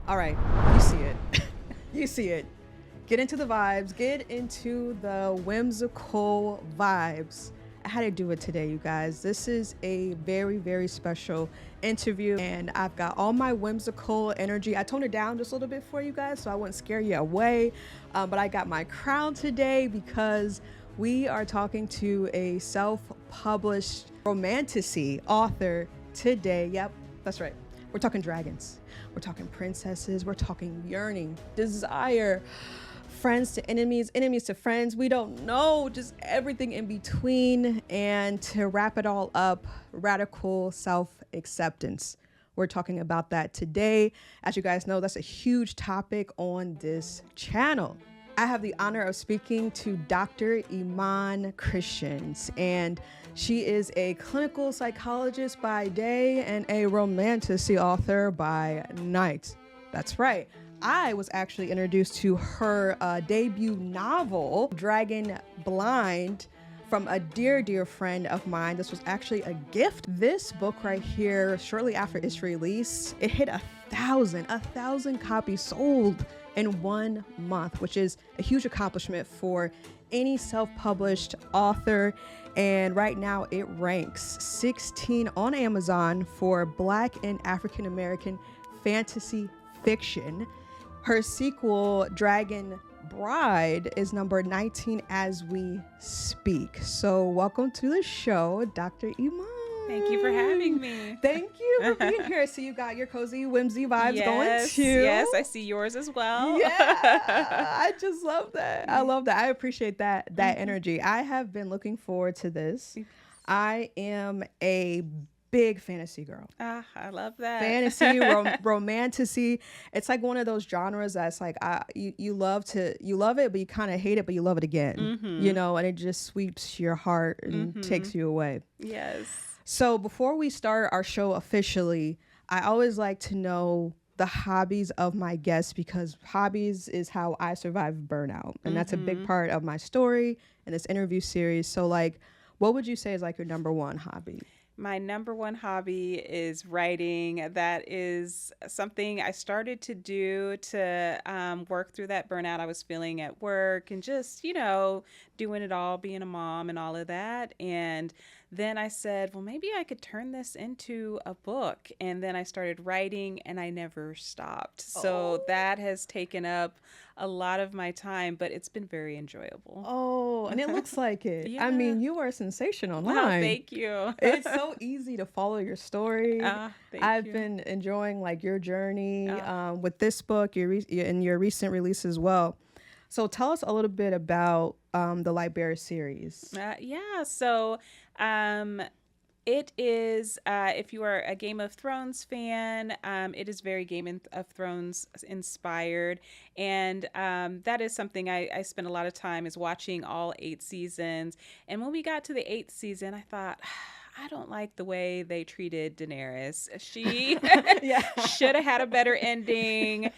All right, you see it. You see it. Get into the vibes. Get into the whimsical vibes. I had to do it today, you guys. This is a very, very special interview, and I've got all my whimsical energy. I toned it down just a little bit for you guys so I wouldn't scare you away. But I got my crown today because we are talking to a self published romantasy author today. Yep, that's right. We're talking dragons. We're talking princesses. We're talking yearning, desire, friends to enemies, enemies to friends. We don't know, just everything in between. And to wrap it all up, radical self acceptance. We're talking about that today. As you guys know, that's a huge topic on this channel. I have the honor of speaking to Dr. Iman Christians, and she is a clinical psychologist by day and a romantasy author by night. That's right. I was actually introduced to her debut novel, Dragon Blind, from a dear, dear friend of mine. This was actually a gift. This book right here, shortly after its release, it hit 1,000 copies sold in 1 month, which is a huge accomplishment for any self-published author. And right now it ranks 16 on Amazon for Black and African American fantasy fiction. Her sequel, Dragon Bride, is number 19 as we speak. So welcome to the show, Dr. Iman. Thank you for having me. Thank you for being here. So you got your cozy, whimsy vibes going too. Yes, I see yours as well. Yeah, I just love that. I love that. I appreciate that energy. I have been looking forward to this. I am a big fantasy girl. I love that. Fantasy, romantasy. It's like one of those genres that's like you love it, but you kind of hate it, but you love it again. You know, and it just sweeps your heart and takes you away. Yes. So before we start our show officially, I always like to know the hobbies of my guests, because hobbies is how I survive burnout. And that's a big part of my story and this interview series. So like, what would you say is like your number one hobby? My number one hobby is writing. That is something I started to do to work through that burnout I was feeling at work and just, doing it all, being a mom and all of that. And then I said, well, maybe I could turn this into a book. And then I started writing and I never stopped. So that has taken up a lot of my time, but it's been very enjoyable. Oh, and it looks like it. Yeah. I mean, you are a sensation online. Wow, thank you. It's so easy to follow your story. I've you. been enjoying like your journey with this book, and your recent release as well. So tell us a little bit about the Lightbearer series. So it is, if you are a Game of Thrones fan, it is very Game of Thrones inspired. And that is something I spent a lot of time is watching all 8 seasons. And when we got to the 8th season, I thought, I don't like the way they treated Daenerys. She should have had a better ending.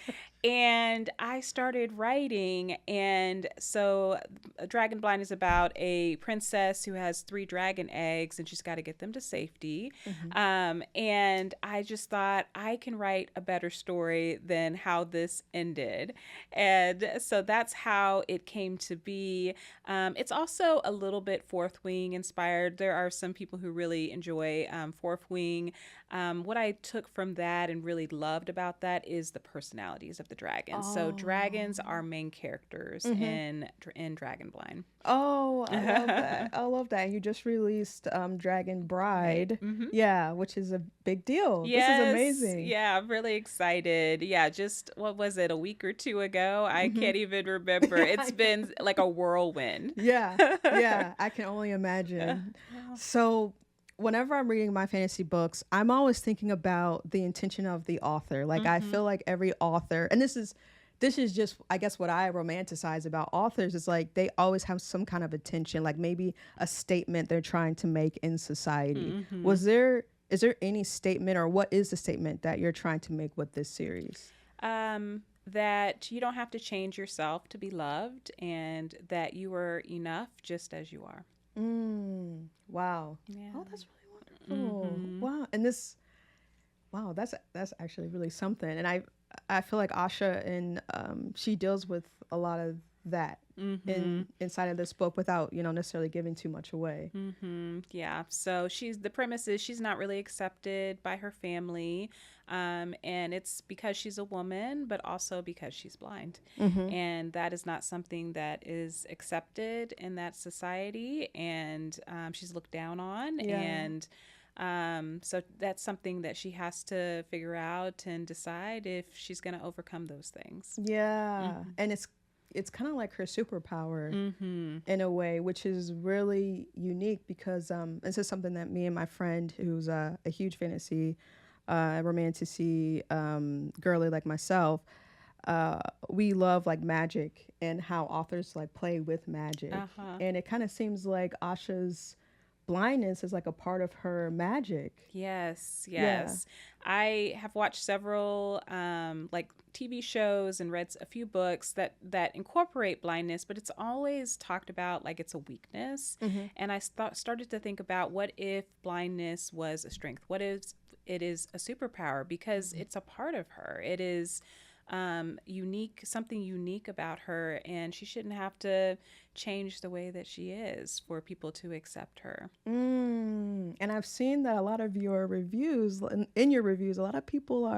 And I started writing, and so Dragon Blind is about a princess who has 3 dragon eggs, and she's got to get them to safety. And I just thought, I can write a better story than how this ended. And so that's how it came to be. It's also a little bit Fourth Wing inspired. There are some people who really enjoy Fourth Wing. What I took from that and really loved about that is the personalities of the dragons. So dragons are main characters in Dragon Blind. Oh, I love that. I love that. You just released Dragon Bride. Yeah, which is a big deal. Yes, this is amazing. Yeah, I'm really excited. Yeah, just, what was it, a week or 2 ago? I can't even remember. It's been like a whirlwind. Yeah, I can only imagine. So whenever I'm reading my fantasy books, I'm always thinking about the intention of the author. Like I feel like every author, and this is just, I guess, what I romanticize about authors is like they always have some kind of intention, like maybe a statement they're trying to make in society. Is there any statement, or what is the statement that you're trying to make with this series? That you don't have to change yourself to be loved, and that you are enough just as you are. Wow. Yeah. Oh, that's really wonderful. Wow. And this, wow, that's actually really something. And I feel like Asha and she deals with a lot of that in inside of this book without necessarily giving too much away. Yeah. So the premise is she's not really accepted by her family. And it's because she's a woman, but also because she's blind. And that is not something that is accepted in that society. And she's looked down on. Yeah. And so that's something that she has to figure out and decide if she's going to overcome those things. Yeah, and it's kind of like her superpower in a way, which is really unique because this is something that me and my friend, who's a huge fantasy, romantasy girly like myself, we love like magic and how authors like play with magic, and it kind of seems like Asha's blindness is like a part of her magic. Yes, Yeah. yes. I have watched several like TV shows and read a few books that incorporate blindness, but it's always talked about like it's a weakness. And I started to think about, what if blindness was a strength? What if it is a superpower? Because it's a part of her. It is unique, something unique about her, and she shouldn't have to change the way that she is for people to accept her. And I've seen that a lot of your reviews, in your reviews, a lot of people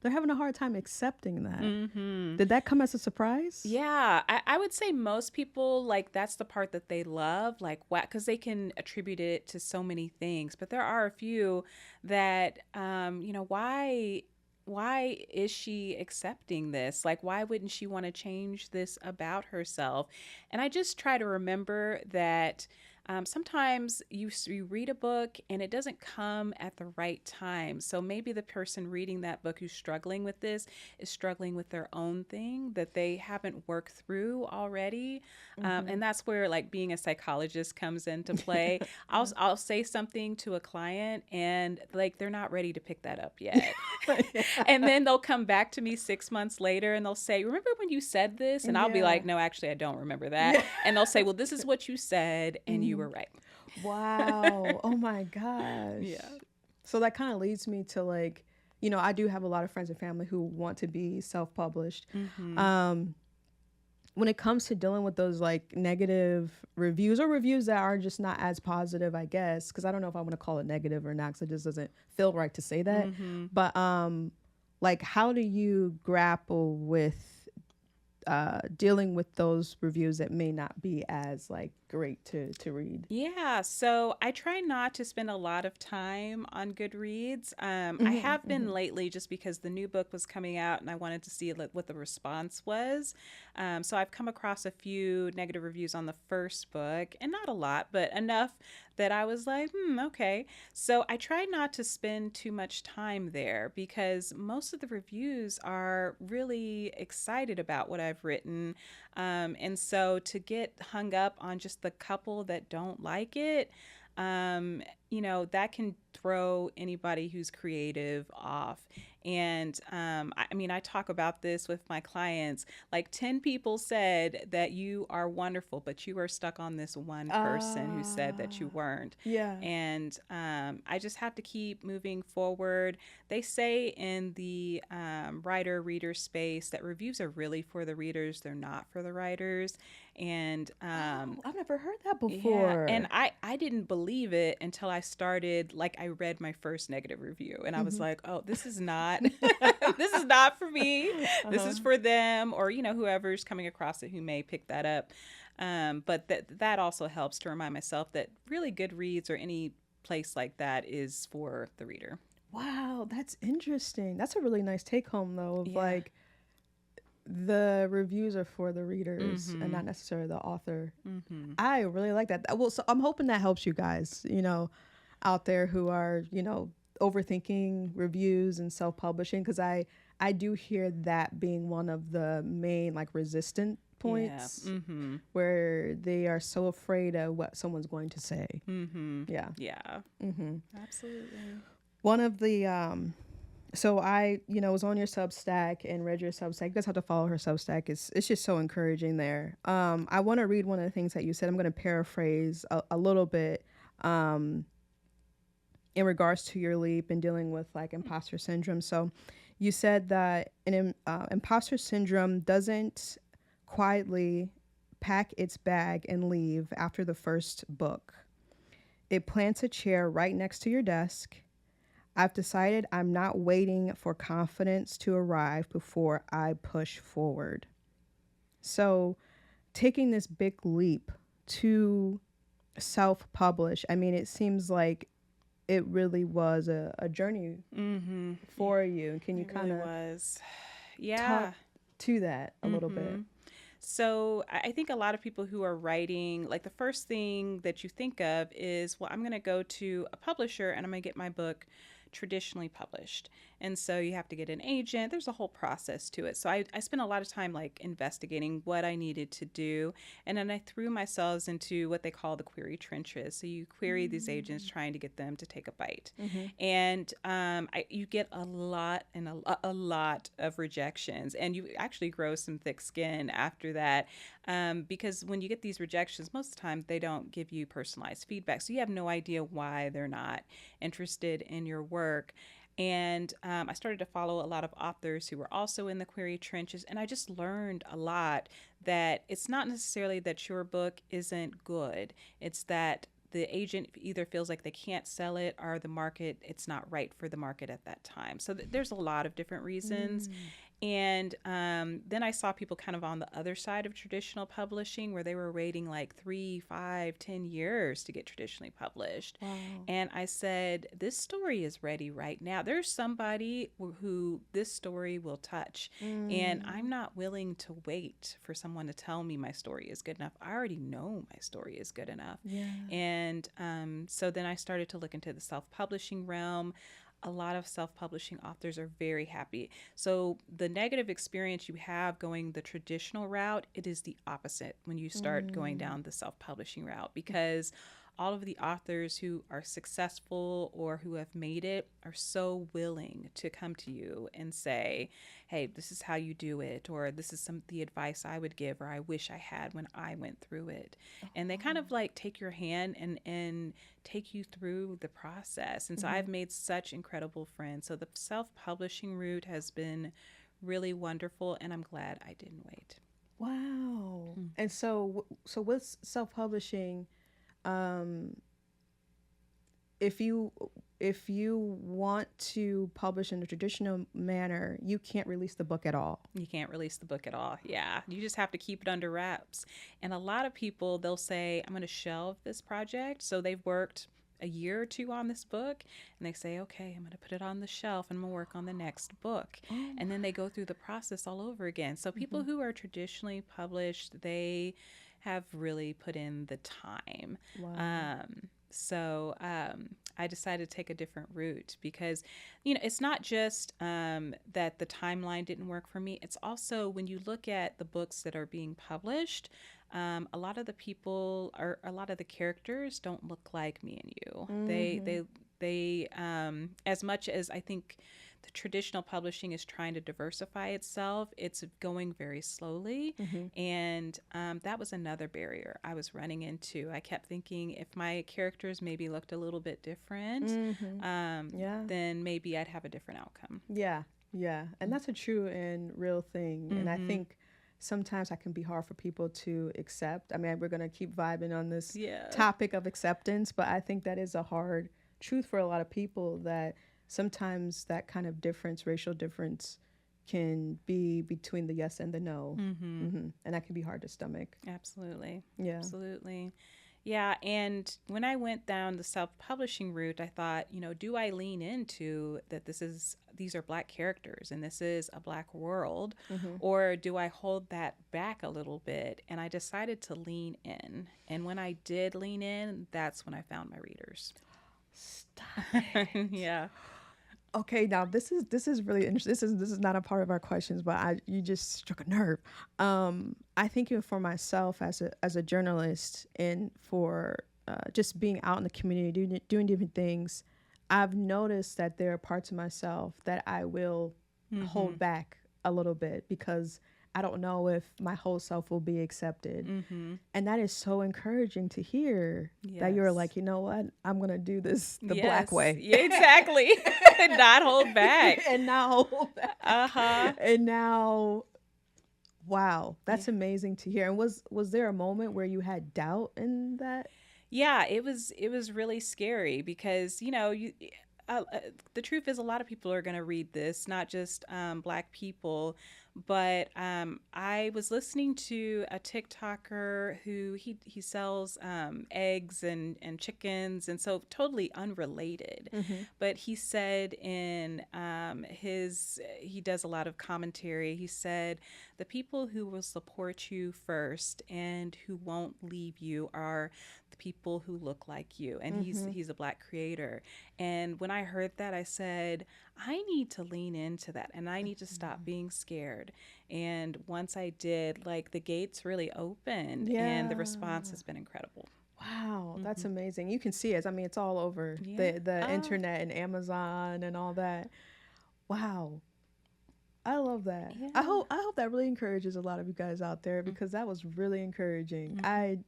they're having a hard time accepting that. Did that come as a surprise? Yeah, I would say most people, like, that's the part that they love, like, what, because they can attribute it to so many things. But there are a few that, why is she accepting this? Like, why wouldn't she want to change this about herself? And I just try to remember that sometimes you read a book and it doesn't come at the right time. So maybe the person reading that book who's struggling with this is struggling with their own thing that they haven't worked through already. And that's where like being a psychologist comes into play. I'll say something to a client and like they're not ready to pick that up yet. And then they'll come back to me 6 months later and they'll say, remember when you said this? And I'll be like, no, actually, I don't remember that. And they'll say, well, this is what you said and you were right. Wow. Oh my gosh. Yeah. So that kind of leads me to like, I do have a lot of friends and family who want to be self-published. When it comes to dealing with those like negative reviews or reviews that are just not as positive, I guess, because I don't know if I want to call it negative or not, because it just doesn't feel right to say that. But like, how do you grapple with dealing with those reviews that may not be as like great to read? Yeah, so I try not to spend a lot of time on Goodreads. I have been lately just because the new book was coming out and I wanted to see what the response was. So I've come across a few negative reviews on the first book, and not a lot, but enough that I was like, okay. So I try not to spend too much time there because most of the reviews are really excited about what I've written. And so to get hung up on just the couple that don't like it, that can throw anybody who's creative off. And I mean, I talk about this with my clients. Like 10 people said that you are wonderful, but you are stuck on this one person who said that you weren't. Yeah. And I just have to keep moving forward. They say in the writer-reader space that reviews are really for the readers. They're not for the writers. And I've never heard that before. yeah, and I didn't believe it until I started, like I read my first negative review and I was like, oh, this is not this is not for me. This is for them, or whoever's coming across it who may pick that up. But that also helps to remind myself that really Goodreads or any place like that is for the reader. Wow, that's interesting. That's a really nice take home though, of like the reviews are for the readers and not necessarily the author. I really like that. Well, so I'm hoping that helps you guys, out there who are, overthinking reviews and self-publishing, because I do hear that being one of the main like resistant points where they are so afraid of what someone's going to say. Yeah. Absolutely. One of the so I, was on your Substack and read your Substack. You guys have to follow her Substack. It's just so encouraging there. I want to read one of the things that you said. I'm going to paraphrase a little bit in regards to your leap and dealing with like imposter syndrome. So You said that imposter syndrome doesn't quietly pack its bag and leave after the first book. It plants a chair right next to your desk. I've decided I'm not waiting for confidence to arrive before I push forward. So, taking this big leap to self publish, I mean, it seems like it really was a journey Mm-hmm. for you. Can you It kind really of was. talk Yeah. to that a little bit? Mm-hmm. So I think a lot of people who are writing, like the first thing that you think of is, well, I'm going to go to a publisher and I'm going to get my book traditionally published. And so you have to get an agent. There's a whole process to it. So I spent a lot of time like investigating what I needed to do. And then I threw myself into what they call the query trenches. So you query these agents trying to get them to take a bite. Mm-hmm. And you get a lot and a lot of rejections. And you actually grow some thick skin after that, because when you get these rejections, most of the time they don't give you personalized feedback. So you have no idea why they're not interested in your work. And I started to follow a lot of authors who were also in the query trenches. And I just learned a lot that it's not necessarily that your book isn't good, it's that the agent either feels like they can't sell it or the market, it's not right for the market at that time. So there's a lot of different reasons. And then I saw people kind of on the other side of traditional publishing where they were waiting like 3, 5, 10 years to get traditionally published. Wow. And I said, this story is ready right now. There's somebody who this story will touch. And I'm not willing to wait for someone to tell me my story is good enough. I already know my story is good enough. Yeah. And so then I started to look into the self-publishing realm. A lot of self-publishing authors are very happy. So the negative experience you have going the traditional route, it is the opposite when you start going down the self-publishing route, because all of the authors who are successful or who have made it are so willing to come to you and say, hey, this is how you do it, or this is some the advice I would give, or I wish I had when I went through it. And they kind of like take your hand and take you through the process. And so I've made such incredible friends. So the self-publishing route has been really wonderful, and I'm glad I didn't wait. Wow. And so with self-publishing, um, if you want to publish in a traditional manner, you can't release the book at all. You can't release the book at all. Yeah. You just have to keep it under wraps. And a lot of people, they'll say, I'm going to shelve this project. So they've worked a year or two on this book and they say, okay, I'm going to put it on the shelf and I'm going to work on the next book. And then they go through the process all over again. So people who are traditionally published, they have really put in the time. Wow. I decided to take a different route because, it's not just that the timeline didn't work for me. It's also when you look at the books that are being published, a lot of the people or a lot of the characters don't look like me and you. They as much as I think the traditional publishing is trying to diversify itself, it's going very slowly. And that was another barrier I was running into. I kept thinking if my characters maybe looked a little bit different, then maybe I'd have a different outcome. Yeah. Yeah. And that's a true and real thing. And I think sometimes that can be hard for people to accept. I mean, we're going to keep vibing on this topic of acceptance, but I think that is a hard truth for a lot of people, that sometimes that kind of difference, racial difference, can be between the yes and the no. And that can be hard to stomach. Absolutely. Yeah. Absolutely. Yeah. And when I went down the self-publishing route, I thought, do I lean into that these are Black characters and this is a Black world, or do I hold that back a little bit? And I decided to lean in. And when I did lean in, that's when I found my readers. Stop it. Yeah. Okay, now this is really interesting. This is not a part of our questions, but you just struck a nerve. I think even for myself as a journalist and for just being out in the community doing different things, I've noticed that there are parts of myself that I will hold back a little bit because I don't know if my whole self will be accepted. Mm-hmm. And that is so encouraging to hear that you're Yes. like, you know what? I'm going to do this the black Yes. way. Yeah, exactly. Not hold back. And now hold back. Uh-huh. And now, wow, Yeah. that's amazing to hear. And was there a moment where you had doubt in that? Yeah, it was really scary because uh, the truth is a lot of people are going to read this, not just black people, but I was listening to a TikToker who he sells eggs and chickens, and so totally unrelated. Mm-hmm. But he said in his he does a lot of commentary. He said the people who will support you first and who won't leave you are the people who look like you, and he's Mm-hmm. he's a black creator. And when I heard that, I said I need to lean into that and I need to stop being scared. And once I did, like, the gates really opened and the Yeah. response has been incredible. Wow, that's Hmm. amazing. You can see it. I mean, it's all over Yeah. the internet and Amazon and all that. Wow. I love that. Yeah. I hope that really encourages a lot of you guys out there because that was really encouraging. Mm-hmm.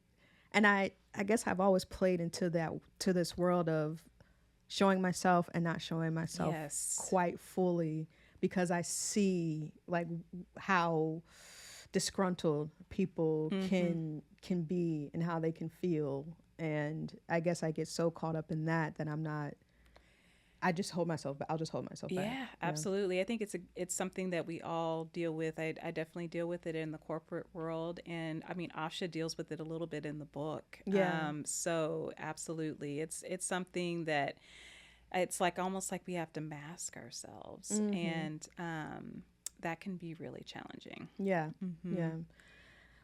I guess I've always played into that to this world of showing myself and not showing myself Yes. quite fully because I see like how disgruntled people Mm-hmm. can be and how they can feel, and I guess I get so caught up in that I'm not. I just hold myself back. I'll just hold myself back. Yeah, Yeah. absolutely. I think it's something that we all deal with. I definitely deal with it in the corporate world, and I mean Asha deals with it a little bit in the book. Yeah. So absolutely, it's something that it's like almost like we have to mask ourselves, Mhm. and that can be really challenging. Yeah. Mm-hmm. Yeah.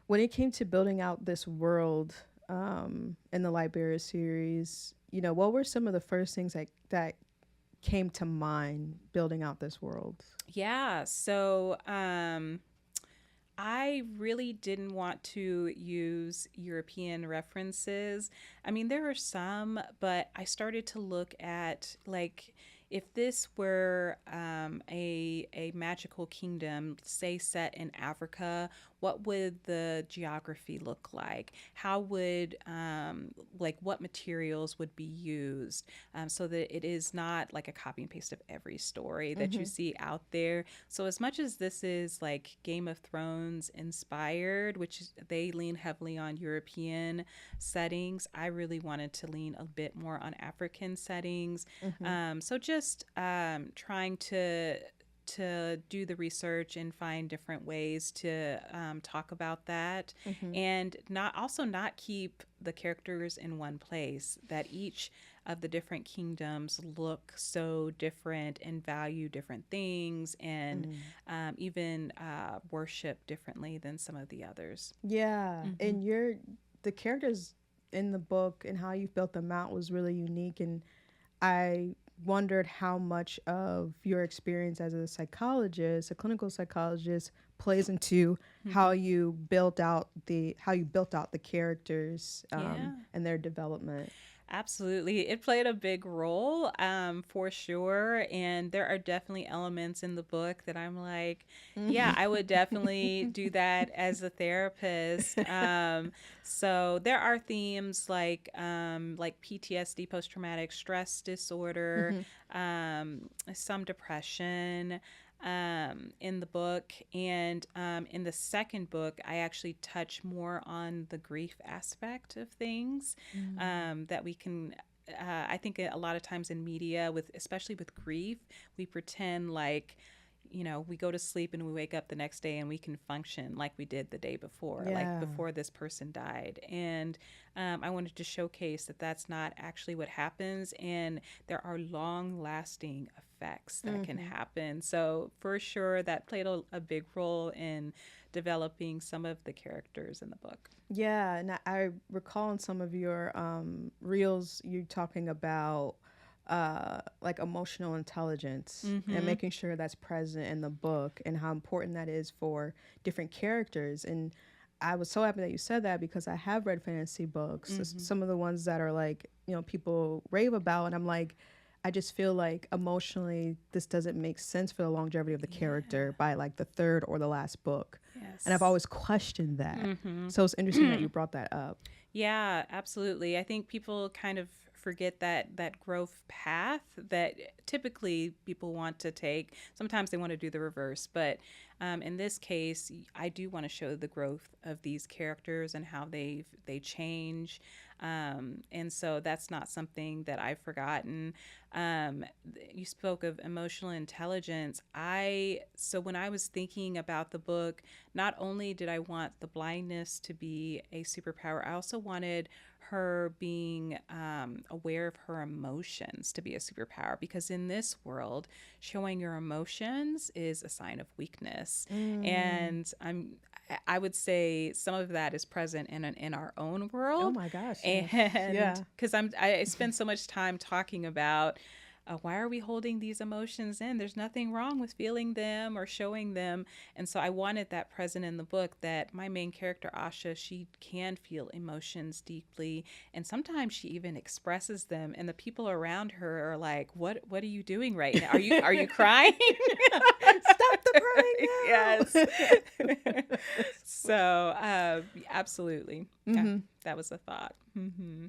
When it came to building out this world in the Liberia series, what were some of the first things that came to mind building out this world? Yeah. So I really didn't want to use European references. I mean, there are some, but I started to look at, like, if this were a magical kingdom, say set in Africa, what would the geography look like? How would like what materials would be used, so that it is not like a copy and paste of every story that you Mm-hmm. see out there. So as much as this is like Game of Thrones inspired, which they lean heavily on European settings, I really wanted to lean a bit more on African settings. Mm-hmm. So just trying to do the research and find different ways to talk about that, Mm-hmm. and not keep the characters in one place, that each of the different kingdoms look so different and value different things, and Mm. even worship differently than some of the others. Yeah, Hmm. and the characters in the book and how you built them out was really unique, and I wondered how much of your experience as a psychologist, a clinical psychologist, plays into Hmm. how you built out the characters Yeah. and their development. Absolutely. It played a big role, for sure. And there are definitely elements in the book that I'm like, yeah, I would definitely do that as a therapist. So there are themes like PTSD, post traumatic stress disorder, Mm-hmm. some depression. In the book, and in the second book, I actually touch more on the grief aspect of things, that we can. I think a lot of times in media, with especially with grief, we pretend like, we go to sleep and we wake up the next day and we can function like we did the day before, like Yeah. before this person died. And I wanted to showcase that that's not actually what happens, and there are long lasting effects that can Mm-hmm. happen. So, for sure, that played a big role in developing some of the characters in the book. Yeah, and I recall in some of your reels you talking about like emotional intelligence and Mm-hmm. making sure that's present in the book and how important that is for different characters. And I was so happy that you said that because I have read fantasy books, Mm-hmm. some of the ones that are like, people rave about, and I'm like, I just feel like emotionally this doesn't make sense for the longevity of the Yeah. character by like the third or the last book. And I've Yes. always questioned that. Mm-hmm. So it's interesting that you brought that up. Yeah, absolutely. I think people kind of forget that growth path that typically people want to take. Sometimes they want to do the reverse, but in this case, I do want to show the growth of these characters and how they change. And so that's not something that I've forgotten. You spoke of emotional intelligence. So when I was thinking about the book, not only did I want the blindness to be a superpower, I also wanted her being aware of her emotions to be a superpower, because in this world, showing your emotions is a sign of weakness. Mm. And I would say some of that is present in our own Oh world. my gosh, yes. And Yeah. because I spend so much time talking about why are we holding these emotions in? There's nothing wrong with feeling them or showing them. And so I wanted that present in the book, that my main character, Asha, she can feel emotions deeply. And sometimes she even expresses them. And the people around her are like, what are you doing right now? Are you crying? Stop the crying Yes. now. So, absolutely. Yeah, Hmm. that was a thought. Hmm.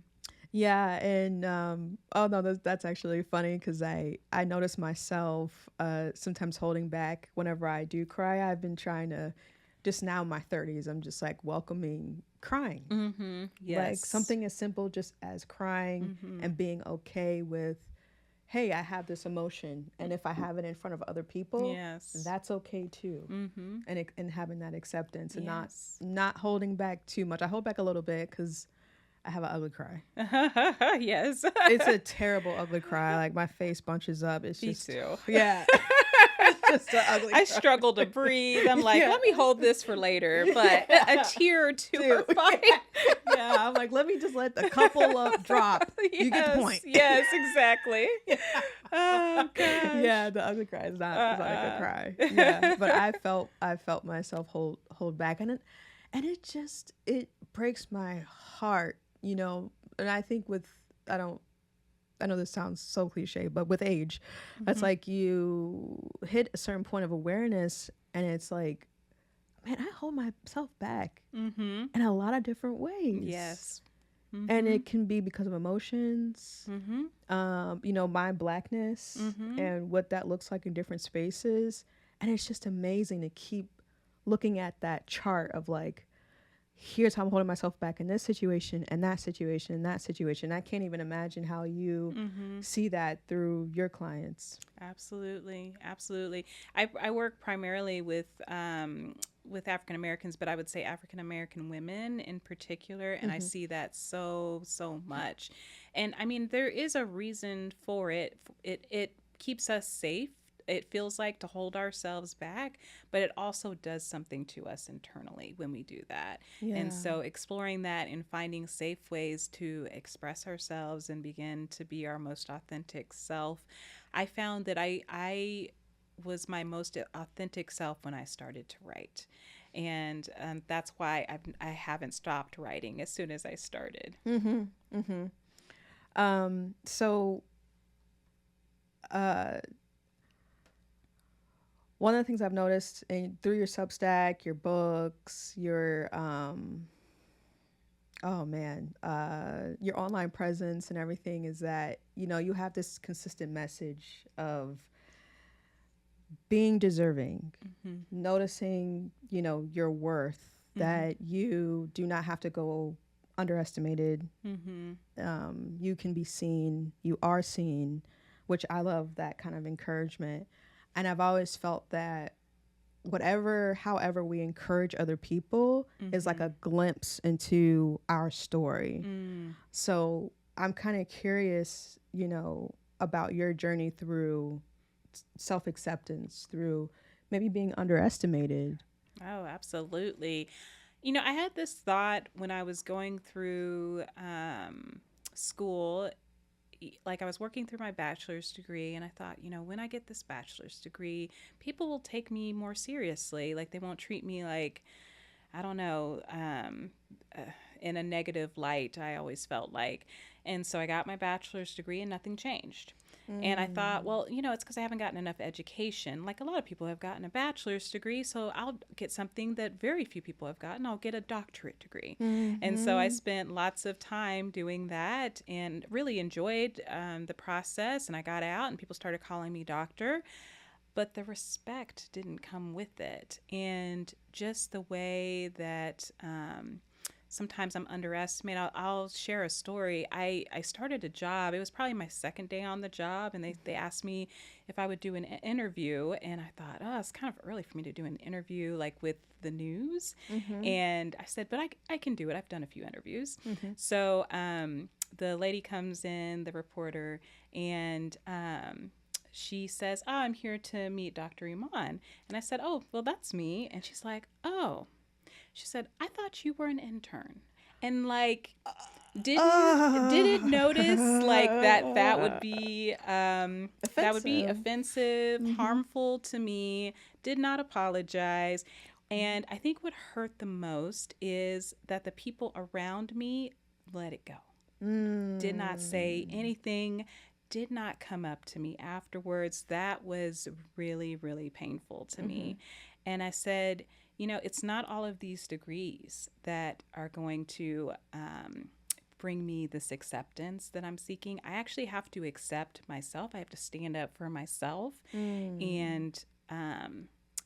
Yeah, and oh no, that's actually funny because I notice myself sometimes holding back whenever I do cry. I've been trying to just now in my 30s, I'm just like welcoming crying. Hmm. Like Yes. something as simple just as crying Hmm. and being okay with, hey, I have this emotion, and if I have it in front of other people, Yes. that's okay too. Hmm. And having that acceptance and Yes. not holding back too much. I hold back a little bit because I have an ugly cry. Yes. It's a terrible ugly cry. Like my face bunches up. It's Me just too. yeah. It's just an ugly I cry. struggle to breathe. I'm like, Yeah. let me hold this for later, but a Yeah. tear or two are Dude. fine. Yeah. I'm like, let me just let the couple up drop. You get the Yes. point. Yes, exactly. Oh Yeah, gosh. the ugly cry is not a good Uh-uh. cry. Yeah. But I felt myself hold back, and it just it breaks my heart, you know. And I think with I don't I know this sounds so cliche, but with age, it's Hmm. like you hit a certain point of awareness and it's like, man, I hold myself back Hmm. in a lot of different ways. Yes. And Hmm. it can be because of emotions, Hmm. my blackness Hmm. and what that looks like in different spaces. And it's just amazing to keep looking at that chart of like, here's how I'm holding myself back in this situation and that situation and that situation. I can't even imagine how you Hmm. see that through your clients. Absolutely, absolutely. I work primarily with African Americans, but I would say African American women in particular, and I Hmm. see that so much. And I mean, there is a reason for it. It keeps us safe. It feels like to hold ourselves back, but it also does something to us internally when we do that. And Yeah. so, exploring that and finding safe ways to express ourselves and begin to be our most authentic self, I found that I was my most authentic self when I started to write. And that's why I haven't stopped writing as soon as I started. Mm-hmm. Mm-hmm. So uh, one of the things I've noticed through your Substack, your books, your oh man, your online presence and everything is that you have this consistent message of being deserving, Mm-hmm. noticing your worth, Mm-hmm. that you do not have to go underestimated. Mm-hmm. You can be seen, you are seen, which I love that kind of encouragement. And I've always felt that however we encourage other people is like Mm-hmm. a glimpse into our story. Mm. So I'm kind of curious, about your journey through self acceptance, through maybe being underestimated. Oh, absolutely. I had this thought when I was going through school. Like, I was working through my bachelor's degree, and I thought, when I get this bachelor's degree, people will take me more seriously. Like, they won't treat me like, I don't know, uh, in a negative light, I always felt like. And so I got my bachelor's degree and nothing changed. And I thought, well, it's because I haven't gotten enough education. Like a lot of people have gotten a bachelor's degree, so I'll get something that very few people have gotten. I'll get a doctorate degree. And so I spent lots of time doing that and really enjoyed the process. And I got out and people started calling me doctor. But the respect didn't come with it. And just the way that sometimes I'm underestimated. I'll share a story. I started a job. It was probably my second day on the job, and they asked me if I would do an interview. And I thought, oh, it's kind of early for me to do an interview like with the news. And I said, but I can do it. I've done a few interviews. So the lady comes in, the reporter, and she says, oh, I'm here to meet Dr. Iman. And I said, oh, well, that's me. And she's like, oh. She said, I thought you were an intern. And like, didn't notice like that would be offensive, harmful to me, did not apologize. And I think what hurt the most is that the people around me let it go. Did not say anything, did not come up to me afterwards. That was really, really painful to me. And I said, it's not all of these degrees that are going to bring me this acceptance that I'm seeking. I actually have to accept myself. I have to stand up for myself. And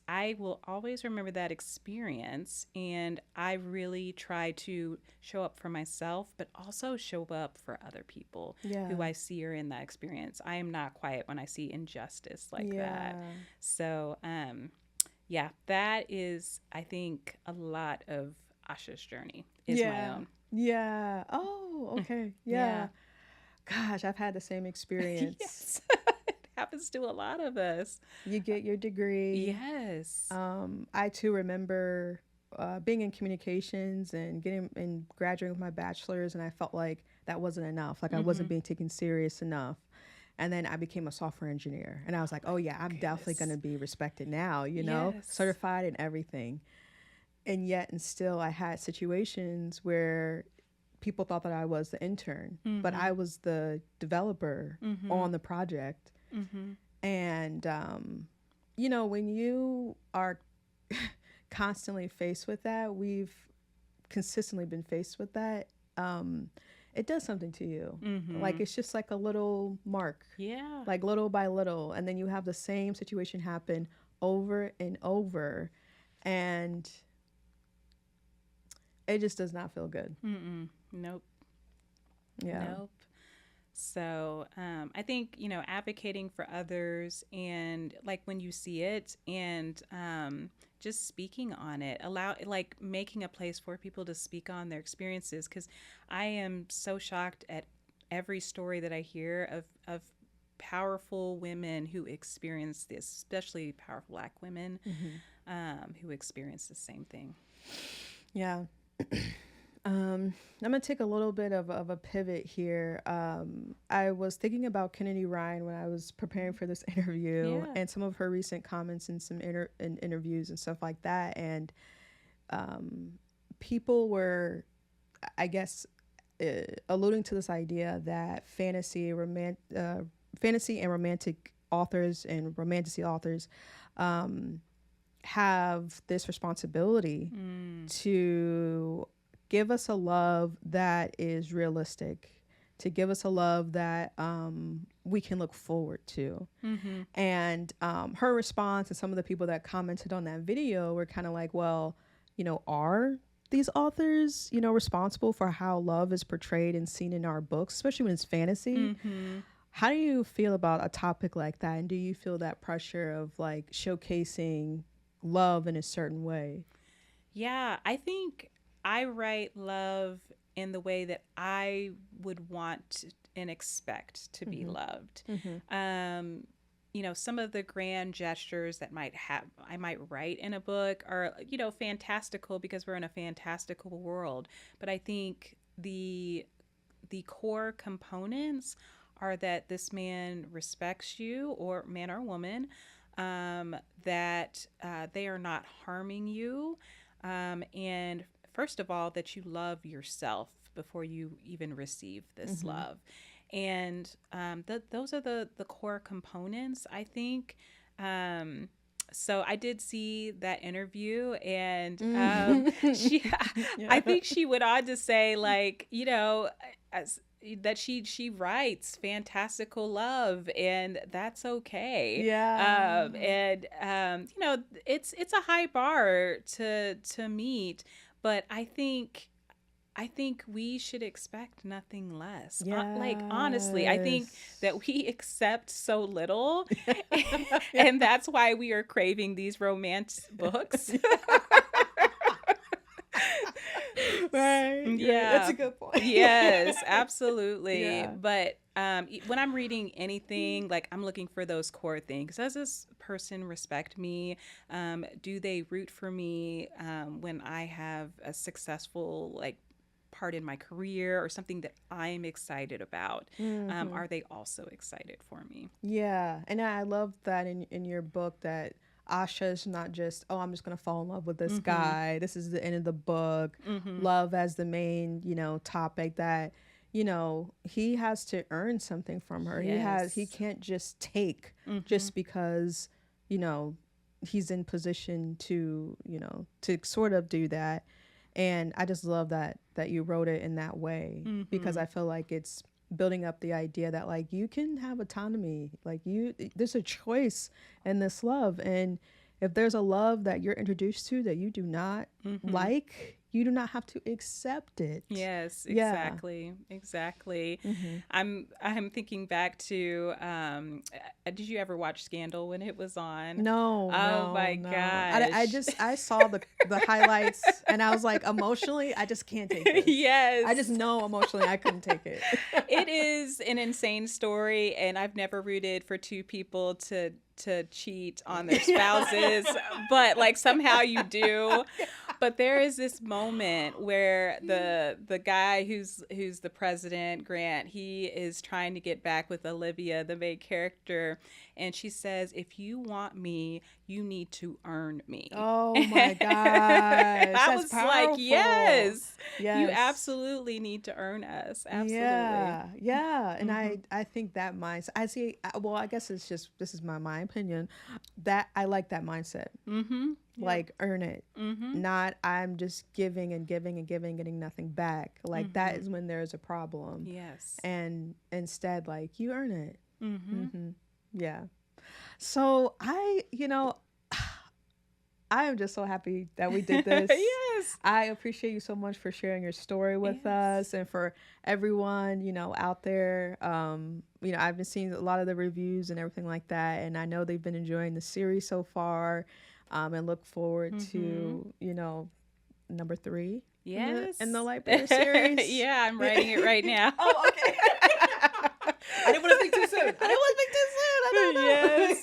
I will always remember that experience. And I really try to show up for myself, but also show up for other people who I see are in that experience. I am not quiet when I see injustice like that. So, yeah, that is, I think, a lot of Asha's journey is my own. Yeah. Oh, okay. Yeah. Gosh, I've had the same experience. Yes. It happens to a lot of us. You get your degree. Yes. I too remember being in communications and graduating with my bachelor's, and I felt like that wasn't enough. Like I wasn't being taken serious enough. And then I became a software engineer. And I was like, oh, yeah, I'm definitely going to be respected now, certified and everything. And yet and still I had situations where people thought that I was the intern, but I was the developer on the project. And, when you are constantly faced with that, we've consistently been faced with that. It does something to you. Like it's just like a little mark. Yeah. Like little by little. And then you have the same situation happen over and over. And it just does not feel good. Nope. Yeah. Nope. So I think, advocating for others and like when you see it and just speaking on it, making a place for people to speak on their experiences. Because I am so shocked at every story that I hear of powerful women who experience this, especially powerful Black women who experience the same thing. Yeah. I'm going to take a little bit of a pivot here. I was thinking about Kennedy Ryan when I was preparing for this interview and some of her recent comments in some interviews and stuff like that. And people were, I guess, alluding to this idea that fantasy and romantic authors and romantasy authors have this responsibility to give us a love that is realistic, to give us a love that we can look forward to. And her response and some of the people that commented on that video were kind of like, well, are these authors, responsible for how love is portrayed and seen in our books, especially when it's fantasy? How do you feel about a topic like that? And do you feel that pressure of like showcasing love in a certain way? Yeah, I think I write love in the way that I would want and expect to be loved. Some of the grand gestures that I might write in a book are, fantastical because we're in a fantastical world. But I think the core components are that this man respects you, or man or woman, that they are not harming you, and first of all, that you love yourself before you even receive this love. And those are the core components, I think. So I did see that interview, and she, Yeah. I think she went on to say, like, as that she writes fantastical love, and that's okay. Yeah. And it's a high bar to meet, but I think we should expect nothing less. Like, honestly, I think Yes. that we accept so little, Yeah. and that's why we are craving these romance books. Right. Right. That's Yeah. a good point. Yes, absolutely. Yeah. But when I'm reading anything, like, I'm looking for those core things. Does this person respect me? Do they root for me when I have a successful, like, part in my career or something that I'm excited about? Hmm. Are they also excited for me? Yeah. And I love that in your book that Asha's not just, oh, I'm just going to fall in love with this Mm-hmm. guy. This is the end of the book. Mm-hmm. Love as the main, topic that, he has to earn something from her. He Yes. can't just take Mm-hmm. just because, you know, he's in position to sort of do that. And I just love that you wrote it in that way because Mm-hmm. I feel like it's building up the idea that like you can have autonomy, like there's a choice in this love, and if there's a love that you're introduced to that you do not Mm-hmm. like, you do not have to accept it. Yes, Yeah. exactly. Exactly. Hmm. I'm thinking back to did you ever watch Scandal when it was on? No, Oh no, my no. I gosh. just I saw the highlights and I was like, emotionally, I just can't take this. I just Yes. know emotionally I couldn't take it. It is an insane story, and I've never rooted for two people to cheat on their spouses, but like somehow you do. But there is this moment where the guy who's the president, Grant, he is trying to get back with Olivia, the main character, and she says, "If you want me, you need to earn me." Oh my gosh, I that's was like, powerful. "Yes, you Yes. absolutely need to earn us. Absolutely." Yeah, yeah, and Mhm. I think that mindset. I see. Well, I guess it's just this is my opinion. That I like that mindset. Mhm. Yep. Like earn it, Mhm. not I'm just giving and giving and giving, getting nothing back. Like that Mhm. is when there's a problem, Yes. and instead, like you earn it. Mhm. Hmm. Yeah. So I am just so happy that we did this. Yes. I appreciate you so much for sharing your story with Yes. us and for everyone, out there. I've been seeing a lot of the reviews and everything like that, and I know they've been enjoying the series so far, and look forward Mhm. to, number 3 in the Yes. Light Bearer series. Yeah, I'm writing it right now. Oh, okay. I didn't want to speak too soon. I didn't want to speak too soon. I don't know. Yes.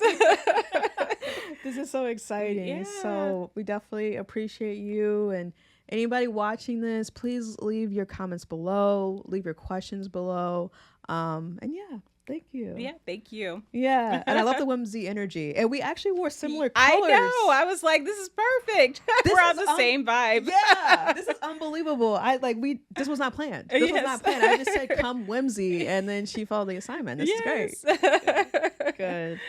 This is so exciting. Yeah. So we definitely appreciate you, and anybody watching this, please leave your comments below, leave your questions below. And yeah, thank you. Yeah, thank you. Yeah, and I love the whimsy energy. And we actually wore similar I colors. know. I was like, this is perfect. This We're on is the same vibe. yeah, this is unbunbelievable. This was not planned. This was Yes. not planned. I just said come whimsy, and then she followed the assignment. This is great. Yes. Good.